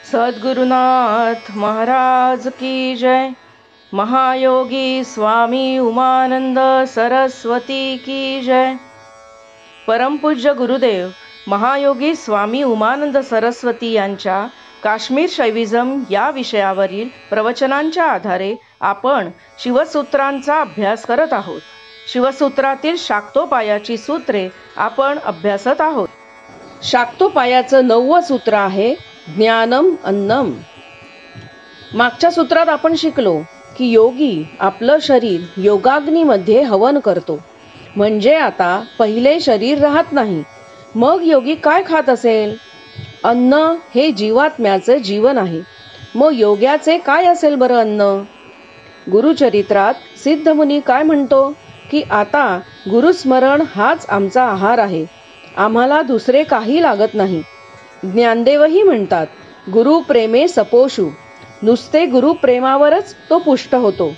सद्गुरुनाथ महाराज की जय। महायोगी स्वामी उमानंद सरस्वती की जय। परमपूज्य गुरुदेव महायोगी स्वामी उमानंद सरस्वती यांच्या काश्मीर शैविझम या विषयावरील प्रवचनांच्या आधारे आपण शिवसूत्रांचा अभ्यास करत आहोत. शिवसूत्रातील शाक्तोपायाची सूत्रे आपण अभ्यासत आहोत. शाक्तोपायाचं 9वं सूत्र आहे ज्ञानम अन्नम. मागच्या सूत्रात आपण शिकलो की योगी आपलं शरीर योगाग्नीमध्ये हवन करतो, म्हणजे आता पहिले शरीर राहत नाही. मग योगी काय खात असेल? अन्न हे जीवात्म्याचे जीवन आहे. मग योग्याचे काय असेल बरं अन्न? गुरुचरित्रात सिद्धमुनी काय म्हणतो की आता गुरुस्मरण हाच आमचा आहार आहे, आम्हाला दुसरे काही लागत नाही. ज्ञानदेवही म्हणतात गुरु प्रेमे सपोषु, नुसते गुरु प्रेमावरच तो पुष्ट होतो.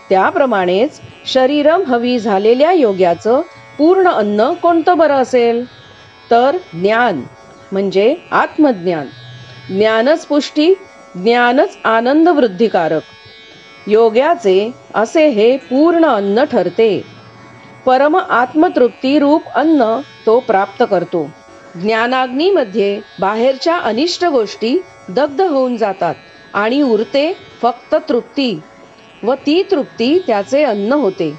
त्याप्रमाणेच शरीरम हवी झालेल्या योग्याचं पूर्ण अन्न कोणतं बरं असेल? तर ज्ञान म्हणजे आत्मज्ञान. ज्ञानच पुष्टी, ज्ञानच आनंद वृद्धिकारक. योग्याचे असे हे पूर्ण अन्न ठरते. परम आत्मतृप्ती रूप अन्न तो प्राप्त करतो. ज्ञानाग्नीमध्ये बाहेरच्या अनिष्ट गोष्टी दग्ध होऊन जातात आणि उरते फक्त तृप्ती, व ती तृप्ती त्याचे अन्न होते.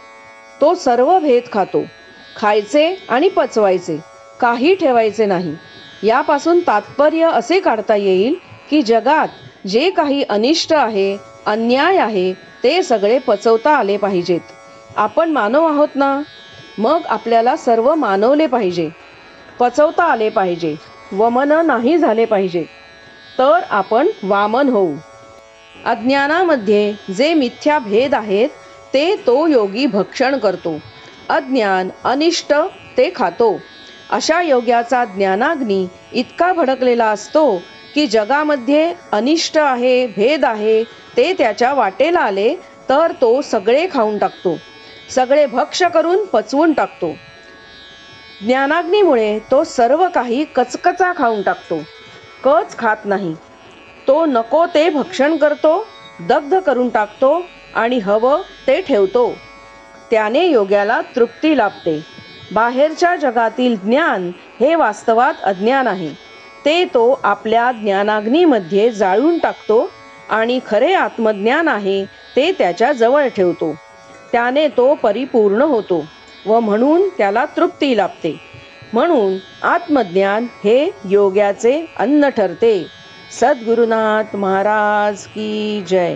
तो सर्व भेद खातो. खायचे आणि पचवायचे, काही ठेवायचे नाही. यापासून तात्पर्य असे काढता येईल की जगात जे काही अनिष्ट आहे, अन्याय आहे, ते सगळे पचवता आले पाहिजेत. आपण मानव आहोत ना, मग आपल्याला सर्व मानवले पाहिजे, पचवता आले पाहिजे, वमन नाही झाले पाहिजे, तर आपण वामन होऊ. अज्ञानामध्ये जे मिथ्या भेद आहेत ते तो योगी भक्षण करतो. अज्ञान अनिष्ट ते खातो. अशा योग्याचा ज्ञानाग्नी इतका भडकलेला असतो की जगामध्ये अनिष्ट आहे, भेद आहे, ते त्याच्या वाटेला आले तर तो सगळे खाऊन टाकतो, सगळे भक्ष करून पचवून टाकतो. ज्ञानाग्नीमुळे तो सर्व काही कचकचा खाऊन टाकतो, कच खात नाही. तो नको ते भक्षण करतो, दग्ध करून टाकतो आणि हवं ते ठेवतो. त्याने योग्याला तृप्ती लाभते. बाहेरच्या जगातील ज्ञान हे वास्तवात अज्ञान आहे, ते तो आपल्या ज्ञानाग्नीमध्ये जाळून टाकतो आणि खरे आत्मज्ञान आहे ते त्याच्या जवळ ठेवतो. त्याने तो परिपूर्ण होतो व म्हणून त्याला तृप्ती लाभते. म्हणून आत्मज्ञान हे योग्याचे अन्न ठरते. सद्गुरुनाथ महाराज की जय.